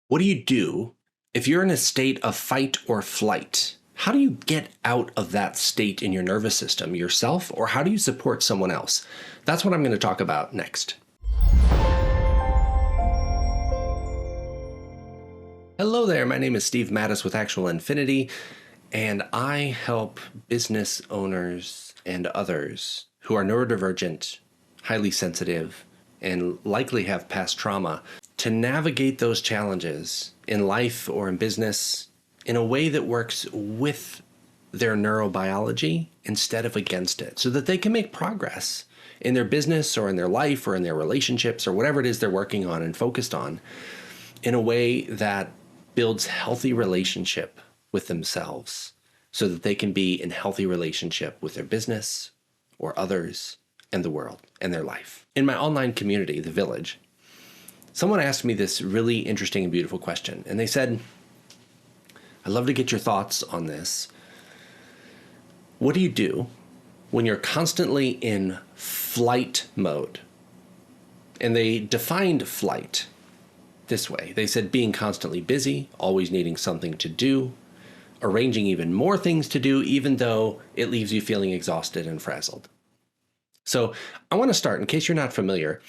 What do you do if you're in a state of fight or flight? How do you get out of that state in your nervous system yourself, or how do you support someone else? That's what I'm going to talk about next. Hello there, my name is Steve Mattis with Actual Infinity, and I help business owners and others who are neurodivergent, highly sensitive, and likely have past trauma to navigate those challenges in life or in business in a way that works with their neurobiology instead of against it, so that they can make progress in their business or in their life or in their relationships or whatever it is they're working on and focused on in a way that builds healthy relationship with themselves so that they can be in healthy relationship with their business or others and the world and their life. In my online community, The Village, someone asked me this really interesting and beautiful question, and they said, I'd love to get your thoughts on this. What do you do when you're constantly in flight mode? And they defined flight this way. They said being constantly busy, always needing something to do, arranging even more things to do, even though it leaves you feeling exhausted and frazzled. So I want to start, in case you're not familiar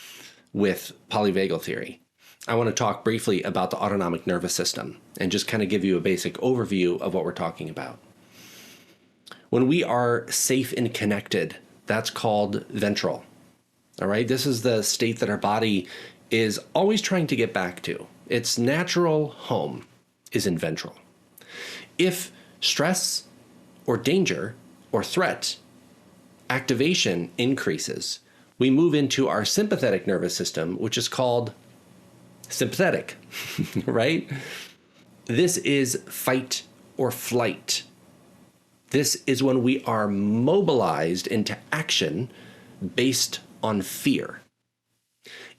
with polyvagal theory, I want to talk briefly about the autonomic nervous system and just kind of give you a basic overview of what we're talking about. When we are safe and connected, that's called ventral. All right, this is the state that our body is always trying to get back to. Its natural home is in ventral. If stress or danger or threat activation increases, we move into our sympathetic nervous system, which is called sympathetic, right? This is fight or flight. This is when we are mobilized into action based on fear.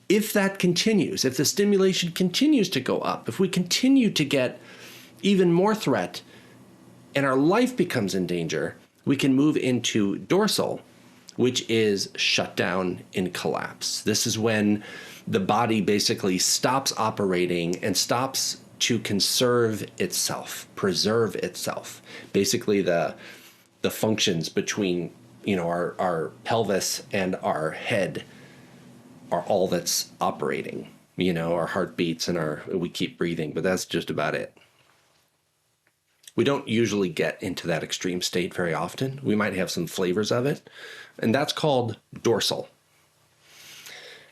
If that continues, if the stimulation continues to go up, if we continue to get even more threat and our life becomes in danger, we can move into dorsal, which is shut down in collapse. This is when the body basically stops operating and stops to conserve itself, preserve itself. Basically the functions between, our pelvis and our head are all that's operating. Our heart beats and we keep breathing, but that's just about it. We don't usually get into that extreme state very often. We might have some flavors of it, and that's called dorsal.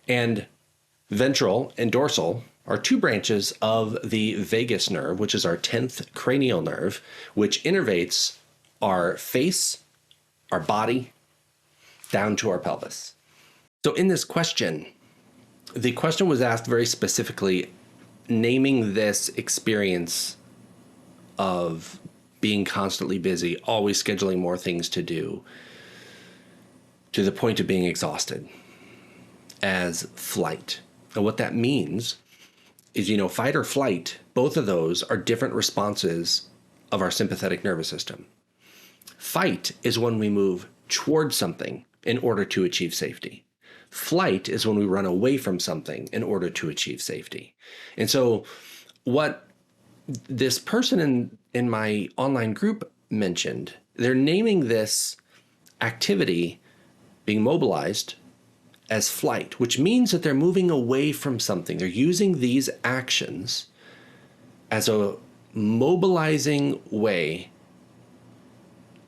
And ventral and dorsal are two branches of the vagus nerve, which is our 10th cranial nerve, which innervates our face, our body, down to our pelvis. So in this question, the question was asked very specifically, naming this experience of being constantly busy, always scheduling more things to do, to the point of being exhausted, as flight. And what that means is, fight or flight, both of those are different responses of our sympathetic nervous system. Fight is when we move towards something in order to achieve safety. Flight is when we run away from something in order to achieve safety. And so what this person in my online group mentioned, they're naming this activity, being mobilized, as flight, which means that they're moving away from something. They're using these actions as a mobilizing way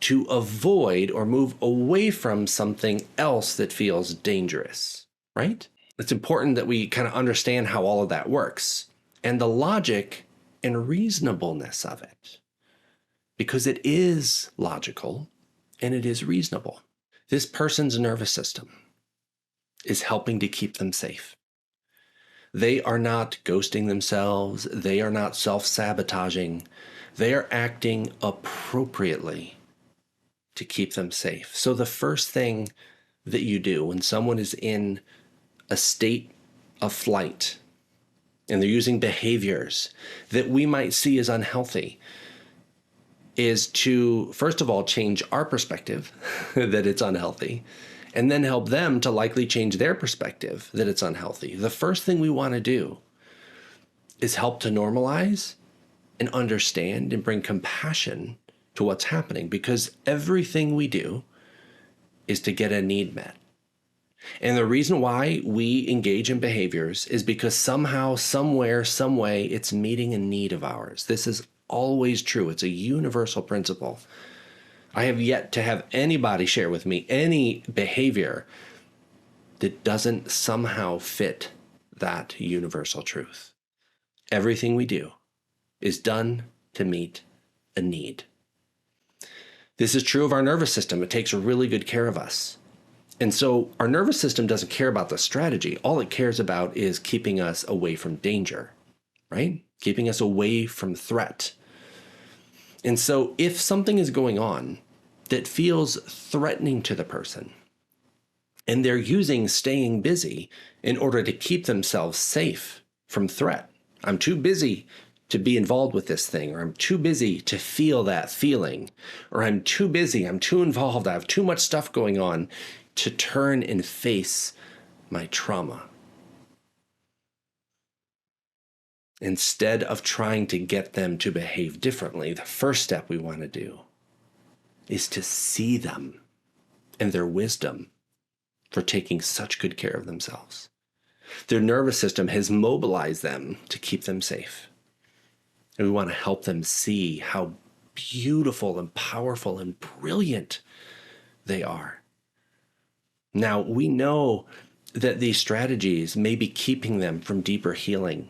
to avoid or move away from something else that feels dangerous, right? It's important that we kind of understand how all of that works and the logic and reasonableness of it, because it is logical and it is reasonable. This person's nervous system is helping to keep them safe. They are not ghosting themselves. They are not self-sabotaging. They are acting appropriately to keep them safe. So the first thing that you do when someone is in a state of flight and they're using behaviors that we might see as unhealthy is to, first of all, change our perspective that it's unhealthy, and then help them to likely change their perspective that it's unhealthy. The first thing we want to do is help to normalize and understand and bring compassion to what's happening, because everything we do is to get a need met. And the reason why we engage in behaviors is because somehow, somewhere, some way, it's meeting a need of ours. This is always true. It's a universal principle. I have yet to have anybody share with me any behavior that doesn't somehow fit that universal truth. Everything we do is done to meet a need. This is true of our nervous system. It takes really good care of us. And so our nervous system doesn't care about the strategy. All it cares about is keeping us away from danger, right? Keeping us away from threat. And so if something is going on that feels threatening to the person, and they're using staying busy in order to keep themselves safe from threat. I'm too busy to be involved with this thing, or I'm too busy to feel that feeling, or I'm too busy, I'm too involved, I have too much stuff going on to turn and face my trauma. Instead of trying to get them to behave differently, the first step we want to do is to see them and their wisdom for taking such good care of themselves. Their nervous system has mobilized them to keep them safe. And we want to help them see how beautiful and powerful and brilliant they are. Now, we know that these strategies may be keeping them from deeper healing,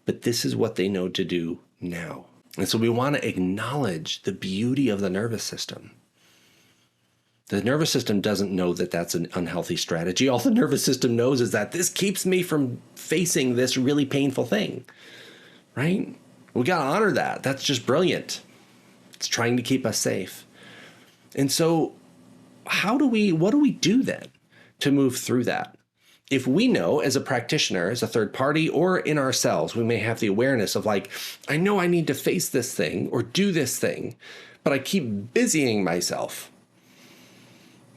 but this is what they know to do now. And so we want to acknowledge the beauty of the nervous system. The nervous system doesn't know that that's an unhealthy strategy. All the nervous system knows is that this keeps me from facing this really painful thing, right? We got to honor that. That's just brilliant. It's trying to keep us safe. And so what do we do then to move through that? If we know as a practitioner, as a third party, or in ourselves, we may have the awareness of like, I know I need to face this thing or do this thing, but I keep busying myself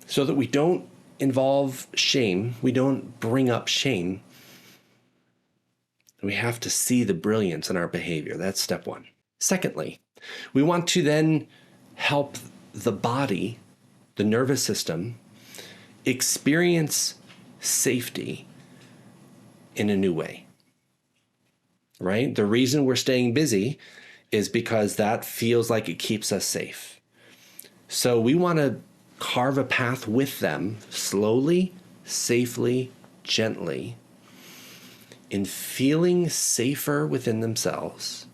so that we don't involve shame, we don't bring up shame. We have to see the brilliance in our behavior. That's step one. Secondly, we want to then help the body, the nervous system, experience safety in a new way, right? The reason we're staying busy is because that feels like it keeps us safe. So we want to carve a path with them slowly, safely, gently, in feeling safer within themselves.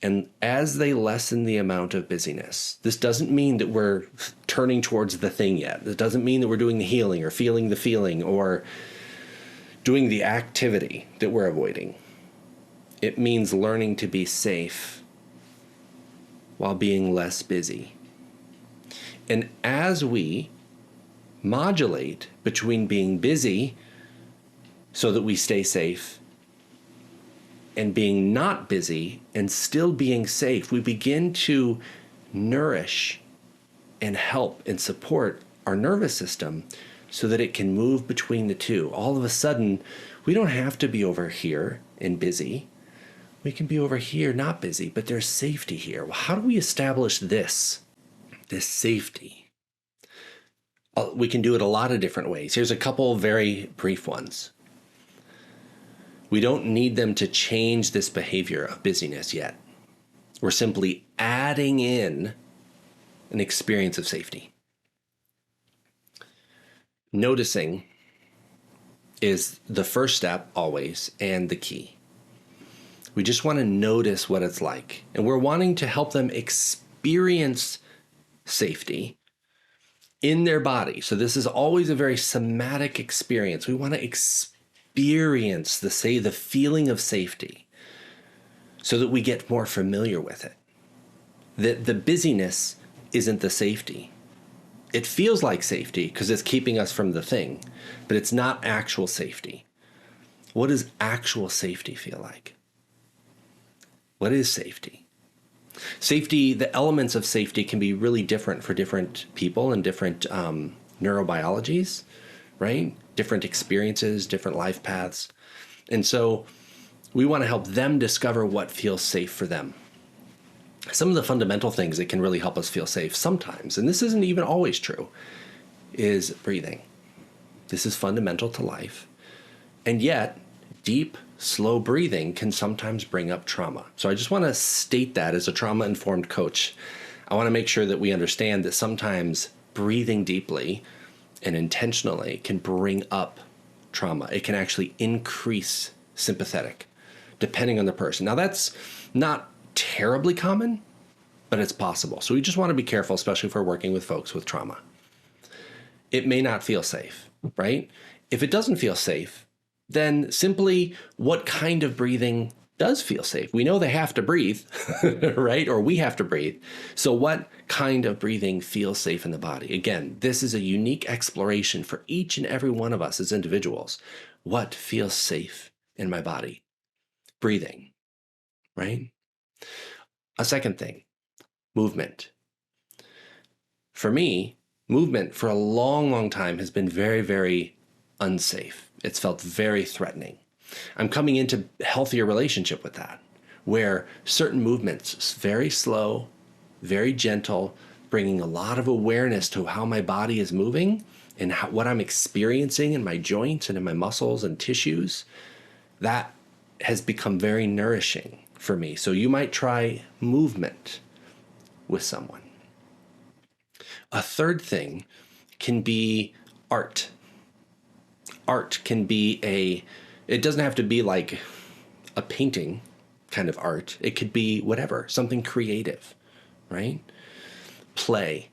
And as they lessen the amount of busyness, this doesn't mean that we're turning towards the thing yet. It doesn't mean that we're doing the healing or feeling the feeling or doing the activity that we're avoiding. It means learning to be safe while being less busy. And as we modulate between being busy so that we stay safe and being not busy and still being safe, we begin to nourish and help and support our nervous system so that it can move between the two. All of a sudden, we don't have to be over here and busy. We can be over here not busy, but there's safety here. Well, how do we establish this safety? We can do it a lot of different ways. Here's a couple of very brief ones. We don't need them to change this behavior of busyness yet. We're simply adding in an experience of safety. Noticing is the first step always and the key. We just want to notice what it's like. And we're wanting to help them experience safety in their body. So this is always a very somatic experience. We want to experience the feeling of safety so that we get more familiar with it. The busyness isn't the safety. It feels like safety because it's keeping us from the thing, but it's not actual safety. What does actual safety feel like? What is safety? Safety, the elements of safety can be really different for different people and different neurobiologies, right? Different experiences, different life paths. And so We want to help them discover what feels safe for them. Some of the fundamental things that can really help us feel safe sometimes, and this isn't even always true, is breathing. This is fundamental to life. And yet, deep, slow breathing can sometimes bring up trauma. So I just want to state that as a trauma-informed coach. I want to make sure that we understand that sometimes breathing deeply and intentionally can bring up trauma. It can actually increase sympathetic, depending on the person. Now, that's not terribly common, but it's possible. So we just want to be careful, especially if we're working with folks with trauma. It may not feel safe, right? If it doesn't feel safe, then simply what kind of breathing does feel safe? We know they have to breathe, right? Or we have to breathe. So what kind of breathing feels safe in the body? Again, this is a unique exploration for each and every one of us as individuals. What feels safe in my body? Breathing, right? A second thing, movement. For me, movement for a long, long time has been very, very unsafe. It's felt very threatening. I'm coming into a healthier relationship with that, where certain movements, very slow, very gentle, bringing a lot of awareness to how my body is moving and what I'm experiencing in my joints and in my muscles and tissues, that has become very nourishing for me. So you might try movement with someone. A third thing can be art. Art can be it doesn't have to be like a painting kind of art. It could be whatever, something creative, right? Play.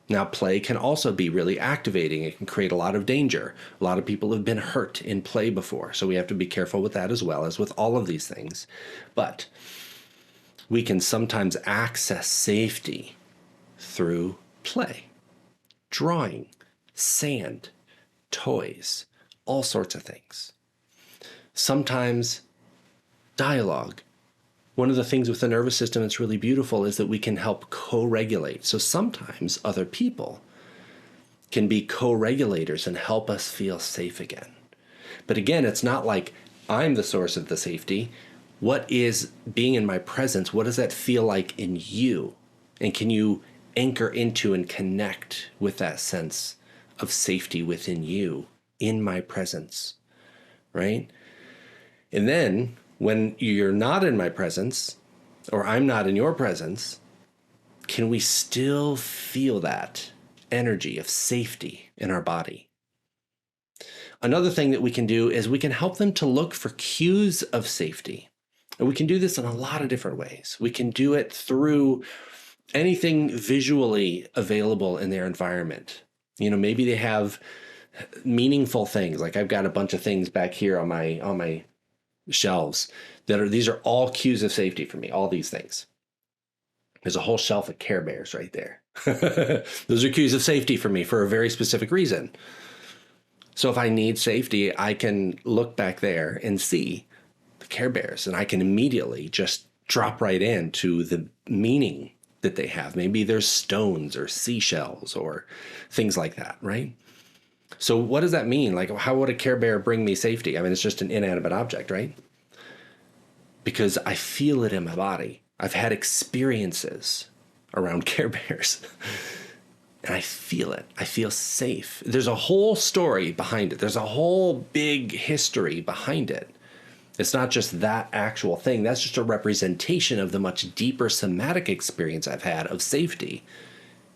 Now, play can also be really activating. It can create a lot of danger. A lot of people have been hurt in play before, so we have to be careful with that as well as with all of these things. But we can sometimes access safety through play, drawing, sand, toys, all sorts of things. Sometimes dialogue. One of the things with the nervous system that's really beautiful is that we can help co-regulate. So sometimes other people can be co-regulators and help us feel safe again. But again, it's not like I'm the source of the safety. What is being in my presence? What does that feel like in you? And can you anchor into and connect with that sense of safety within you in my presence, right? And then when you're not in my presence, or I'm not in your presence, can we still feel that energy of safety in our body? Another thing that we can do is we can help them to look for cues of safety. And we can do this in a lot of different ways. We can do it through anything visually available in their environment. You know, maybe they have meaningful things. Like I've got a bunch of things back here on my shelves these are all cues of safety for me, all these things. There's a whole shelf of Care Bears right there. Those are cues of safety for me for a very specific reason. So if I need safety, I can look back there and see the Care Bears, and I can immediately just drop right into the meaning that they have. Maybe there's stones or seashells or things like that, right? So what does that mean? Like, how would a Care Bear bring me safety? I mean, it's just an inanimate object, right? Because I feel it in my body. I've had experiences around Care Bears and I feel it. I feel safe. There's a whole story behind it. There's a whole big history behind it. It's not just that actual thing. That's just a representation of the much deeper somatic experience I've had of safety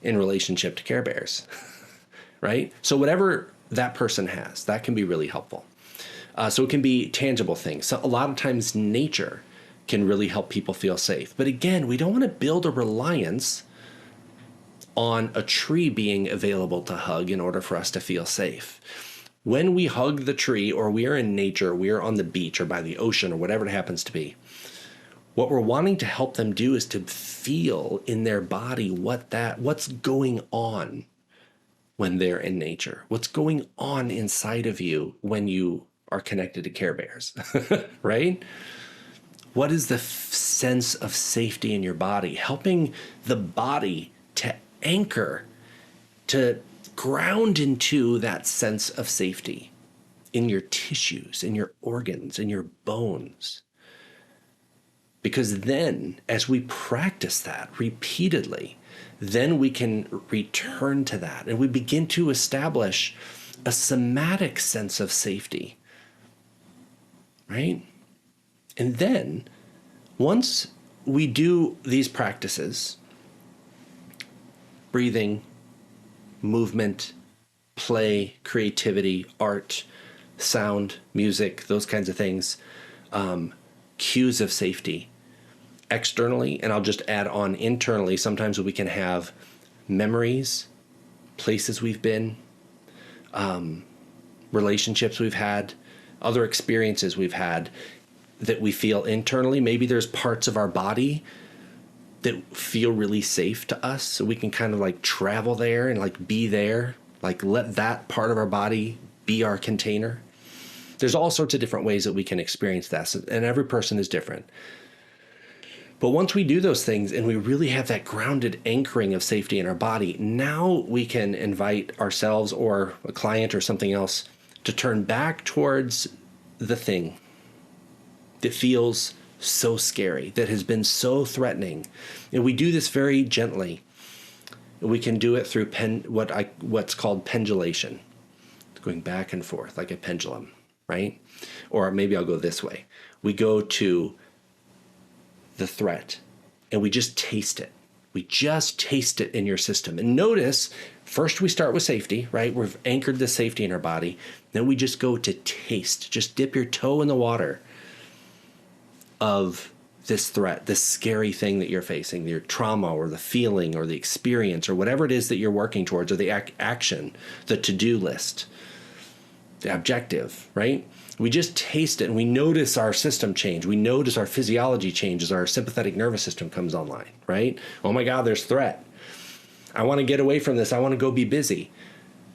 in relationship to Care Bears, right? So whatever that person has, that can be really helpful. So it can be tangible things. So a lot of times nature can really help people feel safe. But again, we don't want to build a reliance on a tree being available to hug in order for us to feel safe. When we hug the tree, or we are in nature, we are on the beach or by the ocean or whatever it happens to be, what we're wanting to help them do is to feel in their body what's going on when they're in nature. What's going on inside of you when you are connected to Care Bears, right? What is the sense of safety in your body? Helping the body to anchor, to ground into that sense of safety in your tissues, in your organs, in your bones. Because then, as we practice that repeatedly, then we can return to that and we begin to establish a somatic sense of safety, right? And then, once we do these practices, breathing, movement, play, creativity, art, sound, music, those kinds of things, cues of safety externally, and I'll just add on internally. Sometimes we can have memories, places we've been, relationships we've had, other experiences we've had that we feel internally. Maybe there's parts of our body that feel really safe to us, so we can kind of like travel there and like be there, like let that part of our body be our container. There's all sorts of different ways that we can experience that, and every person is different. But once we do those things and we really have that grounded anchoring of safety in our body, now we can invite ourselves or a client or something else to turn back towards the thing that feels so scary, that has been so threatening. And we do this very gently. We can do it through what's called pendulation, going back and forth like a pendulum, right? Or maybe I'll go this way. We go to the threat and we just taste it. We just taste it in your system. And notice, first we start with safety, right? We've anchored the safety in our body. Then we just go to taste. Just dip your toe in the water of this threat, this scary thing that you're facing, your trauma or the feeling or the experience or whatever it is that you're working towards, or the action, the to-do list, the objective, right? We just taste it and we notice our system change. We notice our physiology change as our sympathetic nervous system comes online, right? Oh my God, there's threat. I want to get away from this. I want to go be busy.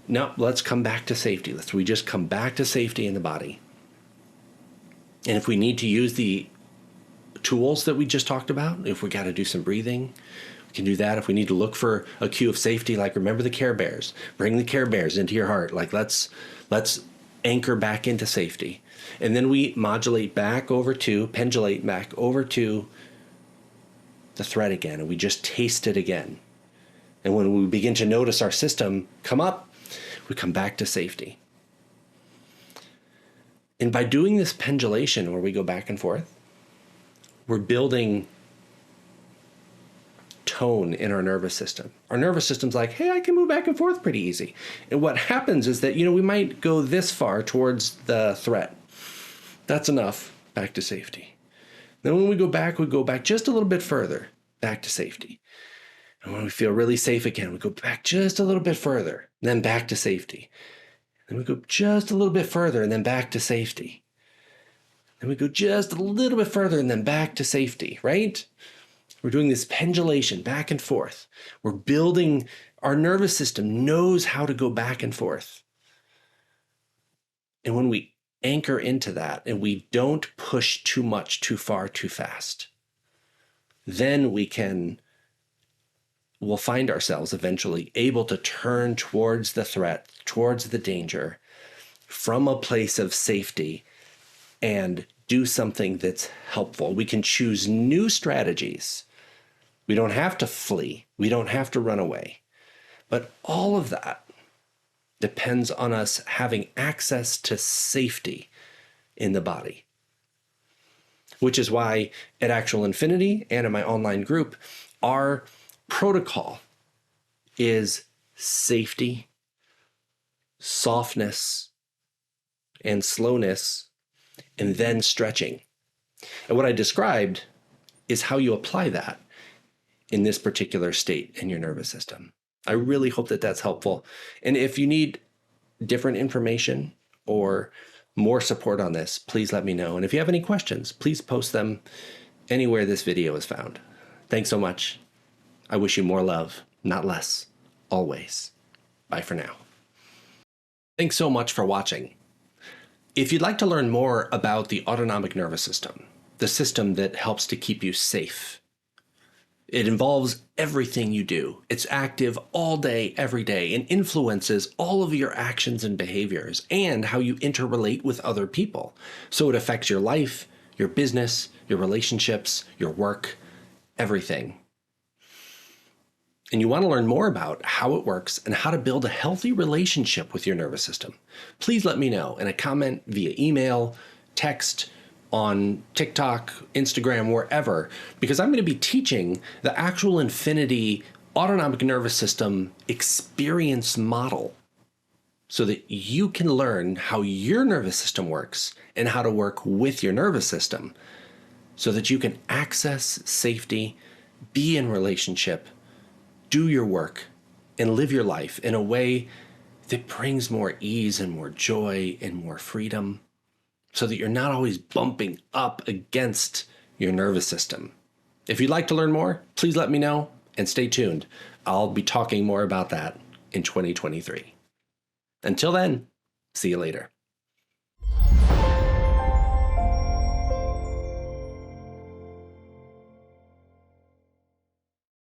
No, let's come back to safety. We just come back to safety in the body. And if we need to use the tools that we just talked about, if we got to do some breathing, we can do that. If we need to look for a cue of safety, like remember the Care Bears, bring the Care Bears into your heart. Like let's anchor back into safety. And then we pendulate back over to the threat again. And we just taste it again. And when we begin to notice our system come up, we come back to safety. And by doing this pendulation where we go back and forth, we're building tone in our nervous system. Our nervous system's like, hey, I can move back and forth pretty easy. And what happens is that, we might go this far towards the threat. That's enough. Back to safety. Then when we go back just a little bit further, back to safety. And when we feel really safe again, we go back just a little bit further, then back to safety. Then we go just a little bit further and then back to safety. Then we go just a little bit further and then back to safety, right? We're doing this pendulation back and forth. We're building, our nervous system knows how to go back and forth. And when we anchor into that and we don't push too much, too far, too fast, then we'll find ourselves eventually able to turn towards the threat, towards the danger from a place of safety and do something that's helpful. We can choose new strategies. We don't have to flee. We don't have to run away. But all of that depends on us having access to safety in the body. Which is why at Actual Infinity and in my online group, our protocol is safety, softness, and slowness, and then stretching. And what I described is how you apply that in this particular state in your nervous system. I really hope that that's helpful. And if you need different information or more support on this, please let me know. And if you have any questions, please post them anywhere this video is found. Thanks so much. I wish you more love, not less, always. Bye for now. Thanks so much for watching. If you'd like to learn more about the autonomic nervous system, the system that helps to keep you safe, it involves everything you do. It's active all day, every day, and influences all of your actions and behaviors and how you interrelate with other people. So it affects your life, your business, your relationships, your work, everything. And you want to learn more about how it works and how to build a healthy relationship with your nervous system, please let me know in a comment via email, text, on TikTok, Instagram, wherever, because I'm going to be teaching the Actual Infinity autonomic nervous system experience model so that you can learn how your nervous system works and how to work with your nervous system so that you can access safety, be in relationship, do your work, and live your life in a way that brings more ease and more joy and more freedom so that you're not always bumping up against your nervous system. If you'd like to learn more, please let me know and stay tuned. I'll be talking more about that in 2023. Until then, see you later.